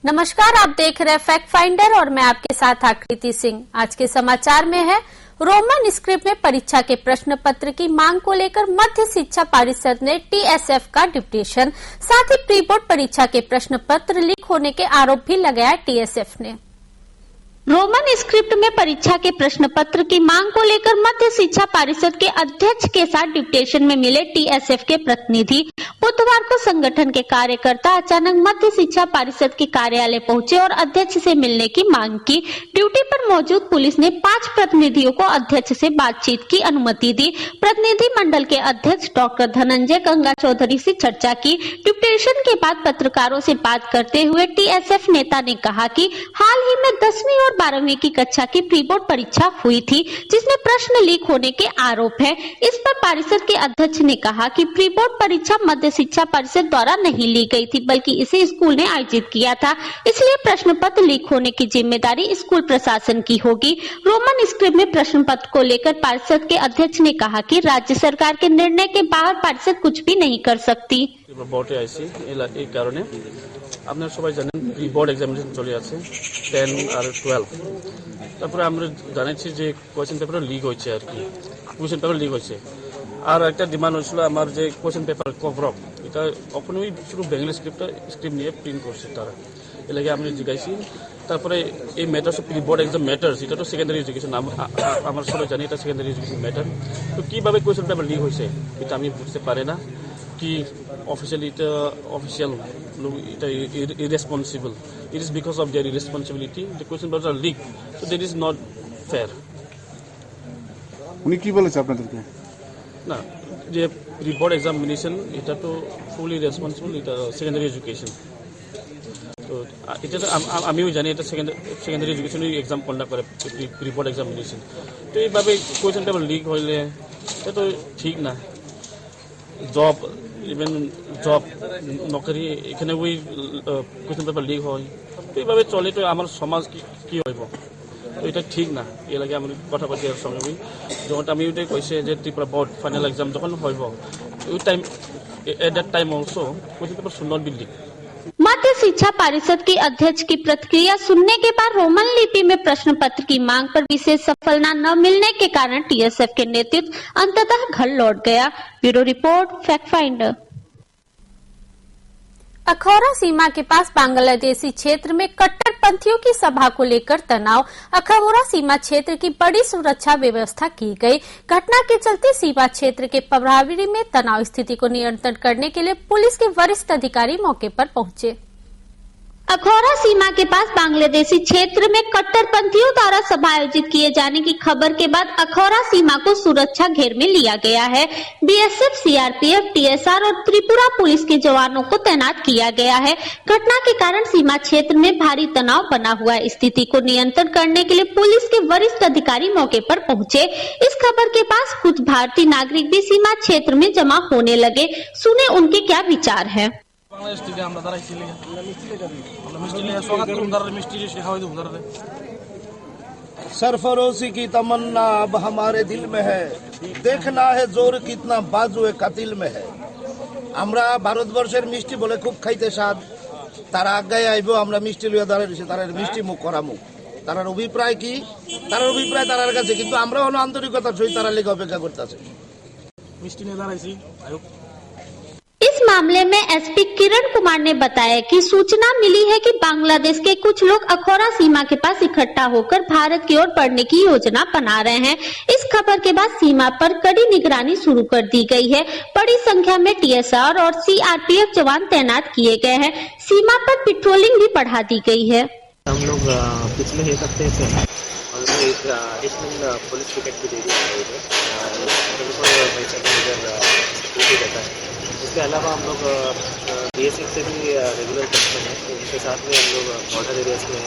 नमस्कार, आप देख रहे हैं फैक्ट फाइंडर और मैं आपके साथ आकृति सिंह। आज के समाचार में है रोमन स्क्रिप्ट में परीक्षा के प्रश्न पत्र की मांग को लेकर मध्य शिक्षा परिषद ने टीएसएफ का डिप्टेशन, साथ ही प्री बोर्ड परीक्षा के प्रश्न पत्र लीक होने के आरोप भी लगाया टीएसएफ ने। रोमन स्क्रिप्ट में परीक्षा के प्रश्न पत्र की मांग को लेकर मध्य शिक्षा परिषद के अध्यक्ष के साथ डिप्टेशन में मिले टीएसएफ के प्रतिनिधि बुधवार को संगठन के कार्यकर्ता अचानक मध्य शिक्षा परिषद के कार्यालय पहुंचे और अध्यक्ष से मिलने की मांग की। ड्यूटी पर मौजूद पुलिस ने 5 प्रतिनिधियों को अध्यक्ष से बातचीत की अनुमति दी। प्रतिनिधि मंडल के अध्यक्ष डॉक्टर धनंजय गंगा चौधरी से चर्चा की। डिप्टेशन के बाद पत्रकारों से बात करते हुए टीएसएफ नेता ने कहा कि हाल ही में 10वीं और 12वीं की कक्षा की प्री बोर्ड परीक्षा हुई थी, जिसमें प्रश्न लीक होने के आरोप है। इस पर परिषद के अध्यक्ष ने कहा कि प्री बोर्ड परीक्षा मध्य शिक्षा परिषद द्वारा नहीं ली गई थी, बल्कि इसे स्कूल ने आयोजित किया था, इसलिए प्रश्न पत्र लीक होने की जिम्मेदारी स्कूल प्रशासन की होगी। रोमन स्क्रिप्ट में प्रश्न पत्र को लेकर परिषद के अध्यक्ष ने कहा कि राज्य सरकार के निर्णय के बाहर परिषद कुछ भी नहीं कर सकती। আপনারা সবাই জানেন প্রি বোর্ড এক্সামিনেশন চলে আছে 10 আর 12। তারপরে আমরা জানাচ্ছি যে কোয়েশ্চেন পেপার লিক হয়েছে, আর কি কোয়েশ্চেন পেপার লিক হয়েছে। আর একটা ডিমান্ড হয়েছিল আমার যে কোয়েশ্চেন পেপার কভার এটা কখনোই শুধু বেঙ্গলি স্ক্রিপ্ট নিয়ে প্রিন্ট করছে তারা, এর লাগে আমি জিজ্ঞাসি। তারপরে এই matters pre board exam matters, এটা তো সেকেন্ডারি এডুকেশন, আমরা সবাই জানি এটা সেকেন্ডারি এডুকেশন ম্যাটার। তো কিভাবে কোয়েশ্চেন পেপার লিক হয়েছে এটা আমি বুঝতে পারি না। कि official irresponsible. It is because of their irresponsibility. The question papers are leaked, so that is not fair. উনি কি বলেছে আপনাদেরকে? না, যে রিপোর্ট এক্সামিনেশন এটা তো ফুলি রেসপন্সিবল, এটা সেকেন্ডারি এডুকেশন। তো এটা তো আমিও জানি এটা সেকেন্ডারি এডুকেশনই এক্সাম কন্ডাক্ট করে রিপোর্ট এক্সামিনেশন। তো এইভাবে কোয়েশ্চেন পেপার লিক হইলে এটা তো ঠিক না। জব ইভেন জব নকরি এখানে ওই কোয়েশ্চেন পেপার লিক হয়, তো এইভাবে চলে তো আমার সমাজ কি হইব, তো এটা ঠিক না। এর লাগে আমি কথা পাতি আর সঙ্গে যখন আমি ওইটাই কইছে যে ত্রিপুরা বোর্ড ফাইনাল এক্সাম যখন হইব ওই time at that time also question paper should not be leak. Madhya Shiksha Parishad की अध्यक्ष की प्रतिक्रिया सुनने के बाद रोमन लिपि में प्रश्न पत्र की मांग पर विशेष सफलता न मिलने के कारण टीएसएफ के नेतृत्व अंततः घर लौट गया। Bureau report, fact finder. Akhaura सीमा के पास बांग्लादेशी क्षेत्र में कट्टरपंथियों की सभा को लेकर तनाव। अखौरा सीमा क्षेत्र की बड़ी सुरक्षा व्यवस्था की गई। घटना के चलते सीमा क्षेत्र के प्रभारी में तनाव स्थिति को नियंत्रण करने के लिए पुलिस के वरिष्ठ अधिकारी मौके पर पहुंचे। अखौरा सीमा के पास बांग्लादेशी क्षेत्र में कट्टरपंथियों द्वारा सभा आयोजित किए जाने की खबर के बाद अखौरा सीमा को सुरक्षा घेर में लिया गया है। बीएसएफ, सीआरपीएफ, टीएसआर और त्रिपुरा पुलिस के जवानों को तैनात किया गया है। घटना के कारण सीमा क्षेत्र में भारी तनाव बना हुआ है। स्थिति को नियंत्रण करने के लिए पुलिस के वरिष्ठ अधिकारी मौके पर पहुंचे। इस खबर के पास कुछ भारतीय नागरिक भी सीमा क्षेत्र में जमा होने लगे। सुने उनके क्या विचार है। বাংলাদেশ থেকে আমরা দাঁড়াইছি মিষ্টি নিয়ে স্বাগত করুন, দাঁড়ালে মিষ্টি খাওয়াই দেবো দাঁড়ালে। सरफरोशी की तमन्ना अब हमारे दिल में है, देखना है जोर कितना बाजुए कातिल में है। আমরা ভারতবর্ষের মিষ্টি বলে খুব খাইতে স্বাদ, তারা আজ্ঞায় আইব আমরা মিষ্টি লইয়া দাঁড়াই রয়েছে, তারা মিষ্টি মুখ করামু। তার অভিপ্রায় কি? তার অভিপ্রায় তার কাছে, কিন্তু আমরা হলো আন্তরিকতার সহিত তারা লেগে অপেক্ষা করতেছে। মিষ্টি নিয়ে দাঁড়াইছি। इस मामले में एसपी किरण कुमार ने बताया कि सूचना मिली है कि बांग्लादेश के कुछ लोग अखौरा सीमा के पास इकट्ठा होकर भारत की ओर बढ़ने की योजना बना रहे हैं। इस खबर के बाद सीमा पर कड़ी निगरानी शुरू कर दी गई है। बड़ी संख्या में टीएसआर और सीआरपीएफ जवान तैनात किए गए हैं। सीमा पर पेट्रोलिंग भी बढ़ा दी गई है। हम लोग पिछले एक हफ्ते से एक एडिशनल पुलिस टिकट भी दे दिया है। इसके अलावा हम लोग बीएसएफ से भी रेगुलर करते हैं, तो उनके साथ में हम लोग बॉर्डर एरियाज में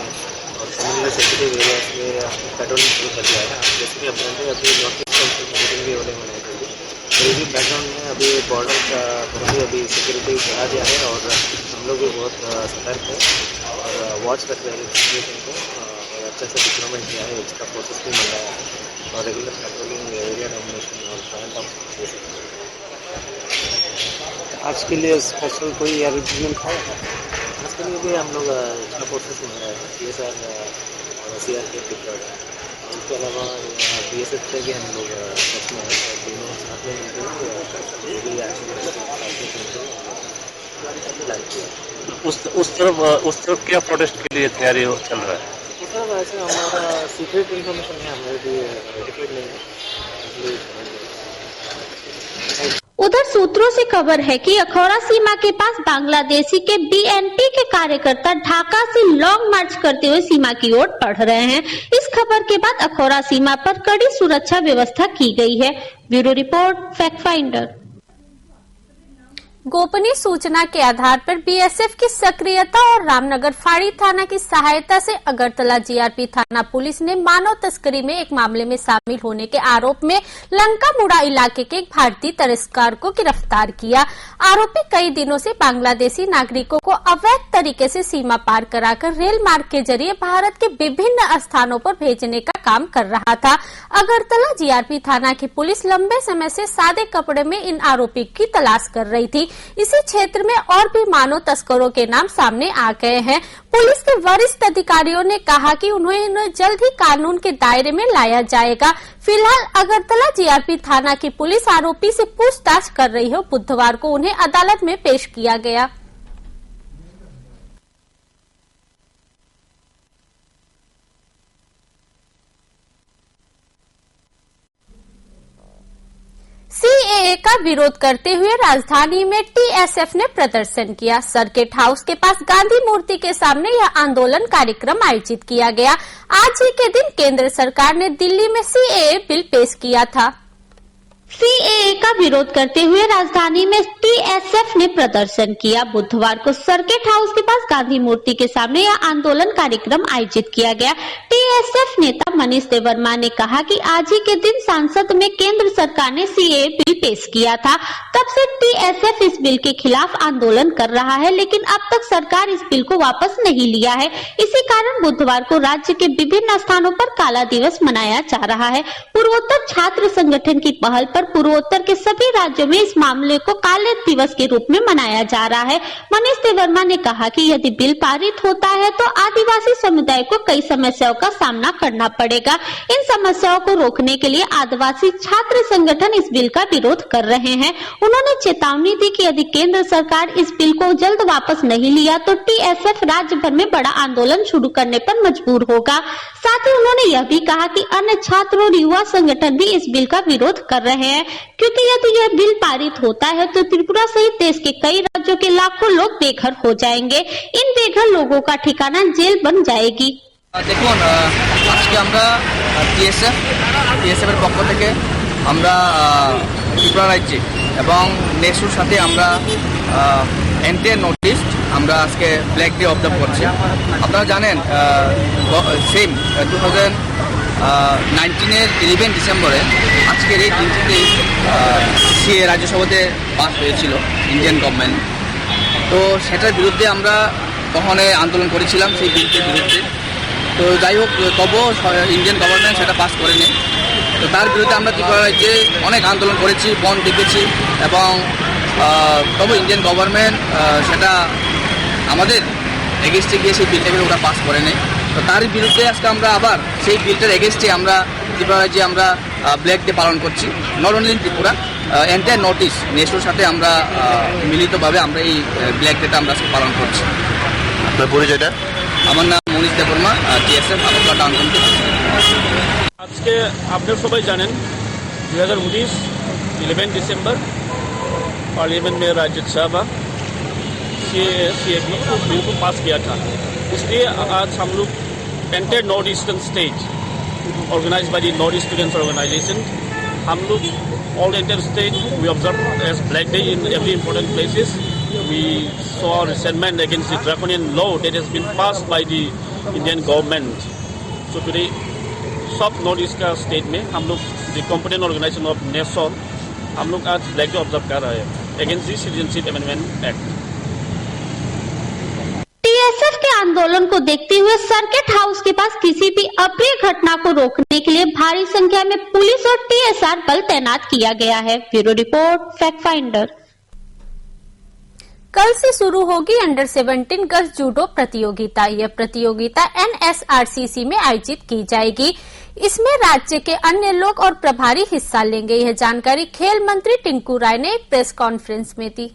और कम्युनिटी सेंसिटिव एरियाज में पेट्रोलिंग शुरू कर दिया है। जैसे कि आप जानते हैं अभी नॉर्थ ईस्ट मीटिंग भी होने होने चाहिए, तो इसी बैकग्राउंड में अभी बॉर्डर का बहुत ही अभी सिक्योरिटी बढ़ा दिया है और हम लोग भी बहुत सतर्क है और वॉच रख रहे हैं सिचुएशन को और अच्छे से डिप्लॉयमेंट किया है। इसका प्रोसेस भी मिल रहा है और रेगुलर पेट्रोलिंग एरिया डोमिनेशन और प्लान ऑफ आज के लिए स्पेशल कोई अरेंजमेंट है? आज के लिए में भी हम लोग फोर्सेस में है, CSR और CRPF डिप्लॉयड है। उसके अलावा BSF से भी हम लोग टच में है, तीनों साथ में मिलकर जो भी एक्शन प्लान किया। उस तरफ क्या प्रोटेस्ट के लिए तैयारी चल रहा है? उस तरफ ऐसे हमारा सीक्रेट इन्फॉर्मेशन है, हमारे भी रेटिफाइड नहीं है, इसलिए उधर सूत्रों से खबर है कि अखौरा सीमा के पास बांग्लादेशी के BNP के कार्यकर्ता ढाका से लॉन्ग मार्च करते हुए सीमा की ओर बढ़ रहे हैं। इस खबर के बाद अखौरा सीमा पर कड़ी सुरक्षा व्यवस्था की गई है। Bureau report, fact finder. गोपनीय सूचना के आधार पर BSF की सक्रियता और रामनगर फाड़ी थाना की सहायता से अगरतला GRP थाना पुलिस ने मानव तस्करी में एक मामले में शामिल होने के आरोप में लंका मुड़ा इलाके के एक भारतीय तस्कर को गिरफ्तार किया। आरोपी कई दिनों से बांग्लादेशी नागरिकों को अवैध तरीके से सीमा पार कराकर रेल मार्ग के जरिए भारत के विभिन्न स्थानों पर भेजने का काम कर रहा था। अगरतला GRP थाना की पुलिस लंबे समय से सादे कपड़े में इन आरोपी की तलाश कर रही थी। इसी क्षेत्र में और भी मानव तस्करों के नाम सामने आ गए हैं। पुलिस के वरिष्ठ अधिकारियों ने कहा कि उन्हें जल्द ही कानून के दायरे में लाया जाएगा। फिलहाल अगरतला GRP थाना की पुलिस आरोपी से पूछताछ कर रही है। बुधवार को उन्हें अदालत में पेश किया गया। CAA का विरोध करते हुए राजधानी में TSF ने प्रदर्शन किया। सर्किट हाउस के पास गांधी मूर्ति के सामने यह आंदोलन कार्यक्रम आयोजित किया गया। आज ही के दिन केंद्र सरकार ने दिल्ली में CAA बिल पेश किया था। CAA का विरोध करते हुए राजधानी में TSF ने प्रदर्शन किया। बुधवार को सर्किट हाउस के पास गांधी मूर्ति के सामने यह आंदोलन कार्यक्रम आयोजित किया गया। TSF नेता मनीष देवर्मा ने कहा कि आज ही के दिन संसद में केंद्र सरकार ने CAA बिल पेश किया था। तब से TSF इस बिल के खिलाफ आंदोलन कर रहा है, लेकिन अब तक सरकार इस बिल को वापस नहीं लिया है। इसी कारण बुधवार को राज्य के विभिन्न स्थानों पर काला दिवस मनाया जा रहा है। पूर्वोत्तर छात्र संगठन की पहल पर पूर्वोत्तर के सभी राज्यों में इस मामले को काले दिवस के रूप में मनाया जा रहा है। मनीष देवर्मा ने कहा कि यदि बिल पारित होता है तो आदिवासी समुदाय को कई समस्याओं का सामना करना पड़ेगा। इन समस्याओं को रोकने के लिए आदिवासी छात्र संगठन इस बिल का विरोध कर रहे हैं। उन्होंने चेतावनी दी कि यदि केंद्र सरकार इस बिल को जल्द वापस नहीं लिया तो TSF राज्य भर में बड़ा आंदोलन शुरू करने पर मजबूर होगा। साथ ही उन्होंने यह भी कहा कि अन्य छात्र और युवा संगठन भी इस बिल का विरोध कर रहे हैं, क्योंकि यदि यह बिल पारित होता है तो त्रिपुरा सहित देश के कई राज्यों के लाखों लोग बेघर हो जाएंगे। इन बेघर लोगों का ठिकाना जेल बन जाएगी। দেখুন, আজকে আমরা TSF এর পক্ষ থেকে আমরা ত্রিপুরা রাজ্যে এবং নেক্সটের সাথে আমরা এন্টায়ার নর্থ ইস্ট আমরা আজকে ব্ল্যাক ডে অবজার্ভ করছি। আপনারা জানেন সেম 2019-এর 11 ডিসেম্বরে আজকের এই দিনটিতেই CAA রাজ্যসভাতে পাস হয়েছিল ইন্ডিয়ান গভর্নমেন্ট। তো সেটার বিরুদ্ধে আমরা তখন আন্দোলন করেছিলাম সেই বিলটির বিরুদ্ধে। তো যাই হোক, তবুও ইন্ডিয়ান গভর্নমেন্ট সেটা পাস করেনি। তো তার বিরুদ্ধে আমরা ত্রিপুরা রাজ্যে অনেক আন্দোলন করেছি, বন্ধ ডেকেছি, এবং তবু ইন্ডিয়ান গভর্নমেন্ট সেটা আমাদের এগেনস্টে গিয়ে সেই বিলটাকে ওরা পাস করেনি। তো তার বিরুদ্ধে আজকে আমরা আবার সেই বিলটার এগেনস্টে আমরা ত্রিপুরা রাজ্যে আমরা ব্ল্যাক ডে পালন করছি। Not only Tripura, entire north east নেশোর সাথে আমরা মিলিতভাবে আমরা এই ব্ল্যাক ডেটা আমরা আজকে পালন করছি। আপনার পরিচয়টা? আমার নাম Manish Debbarma, TSF Agartala town committee. আজকে আপনারা সবাই জানেন 2019 11 दिसंबर पार्लियामेंट में राज्यसभा CAA बिल को पास किया था। इसलिए आज हम लोग entire north eastern state organise by the north east students organisation, हम लोग all entire state we observe as black day in every important places. We saw resentment against the draconian law that has been passed by the Indian government. So today, सब north east का state में हम लोग the competent organisation of nation हम लोग आज black day observe कर रहे हैं against the citizenship amendment act. TSF के आंदोलन को देखते हुए सर्किट हाउस के पास किसी भी अप्रिय घटना को रोकने के लिए भारी संख्या में पुलिस और TSR बल तैनात किया गया है। Bureau report, fact finder. कल से शुरू होगी अंडर 17 गर्ल्स जूडो प्रतियोगिता। यह प्रतियोगिता NSRCC में आयोजित की जाएगी। इसमें राज्य के अन्य लोग और प्रभारी हिस्सा लेंगे। यह जानकारी खेल मंत्री टिंकू राय ने एक प्रेस कॉन्फ्रेंस में दी।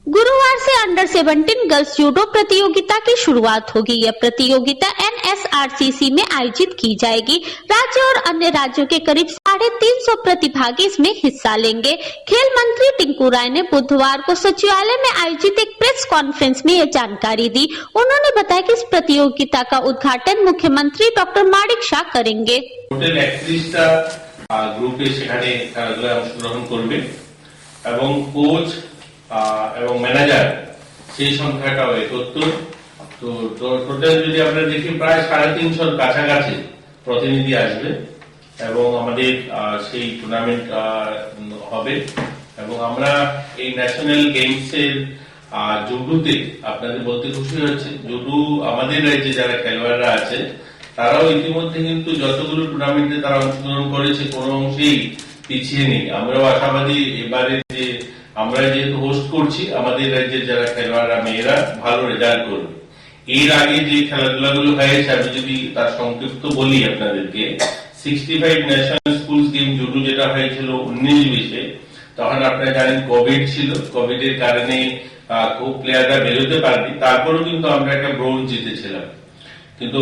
गुरुवार से अंडर 17 गर्ल्स जूडो प्रतियोगिता की शुरुआत होगी। यह प्रतियोगिता NSRCC में आयोजित की जाएगी। राज्य और अन्य राज्यों के करीब 350 प्रतिभागी इसमें हिस्सा लेंगे। खेल मंत्री टिंकू राय ने बुधवार को सचिवालय में आयोजित एक प्रेस कॉन्फ्रेंस में यह जानकारी दी। उन्होंने बताया कि इस प्रतियोगिता का उद्घाटन मुख्यमंत्री डॉक्टर माणिक शाह करेंगे। টোটাল 31টা গ্রুপে সেখানে খেলাধুলায় অংশগ্রহণ করবে এবং কোচ এবং ম্যানেজার সেই সংখ্যাটাও 71। তো টোটাল যদি আমরা দেখি প্রায় 350 কাছাকাছি প্রতিনিধি আসবে এবং আমাদের সেই টুর্নামেন্ট হবে এবং আমরা এই ন্যাশনাল গেমসের জুডোতে আপনাদের বলতে খুশি হচ্ছে জুডো আমাদের রাজ্যে যারা খেলোয়াড়রা আছে তারাও ইতিমধ্যে কিন্তু যতগুলো টুর্নামেন্টে তারা অংশগ্রহণ করেছে কোনো অংশেই পিছিয়ে নেই। আমরাও আশাবাদী এবারে যে আমরা যেহেতু হোস্ট করছি আমাদের রাজ্যের যারা খেলোয়াড়রা মেয়েরা ভালো রেজাল্ট করবে। এর আগে যে খেলাধুলাগুলো হয়েছে আমি যদি তার সংক্ষিপ্ত বলি আপনাদেরকে 65 ন্যাশনাল স্কুলস গেম জুডো যেটা হয়েছিল 19-20-এ তখন আপনারা জানেন কোভিড ছিল। কোভিড এর কারণে খুব প্লেয়াররা বেরোতে পারেনি, তারপরেও কিন্তু আমরা একটা ব্রোঞ্জ জিতেছিলাম। কিন্তু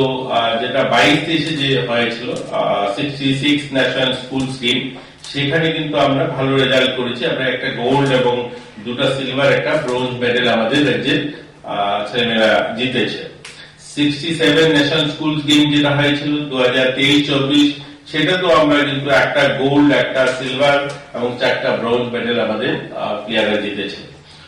যেটা 22-23-এ যে হয়েছিল 66 ন্যাশনাল স্কুলস গেম সেখানে কিন্তু আমরা ভালো রেজাল্ট করেছি। আমরা একটা গোল্ড এবং 2টা সিলভার একটা ব্রোঞ্জ মেডেল আমাদের রাজ্যের ছেলেমেয়েরা জিতেছে। 67 ন্যাশনাল স্কুলস গেম যেটা হয়েছিল 2023-24 সেটা তো আমরা কিন্তু একটা গোল্ড একটা সিলভার এবং 4টা ব্রোঞ্জ মেডেল আমাদের প্লেয়াররা জিতেছে।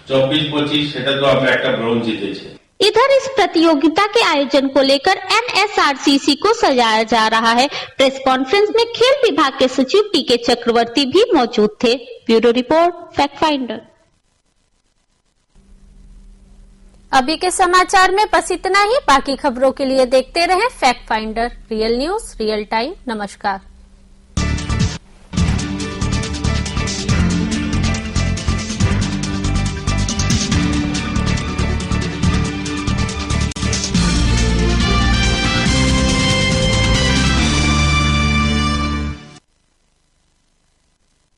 24-25 সেটা তো আমরা একটা ব্রোঞ্জ জিতেছে। इधर इस प्रतियोगिता के आयोजन को लेकर NSRCC को सजाया जा रहा है। प्रेस कॉन्फ्रेंस में खेल विभाग के सचिव टीके चक्रवर्ती भी मौजूद थे। Bureau report fact finder. अभी के समाचार में बस इतना ही। बाकी खबरों के लिए देखते रहें fact finder, real news real time. नमस्कार।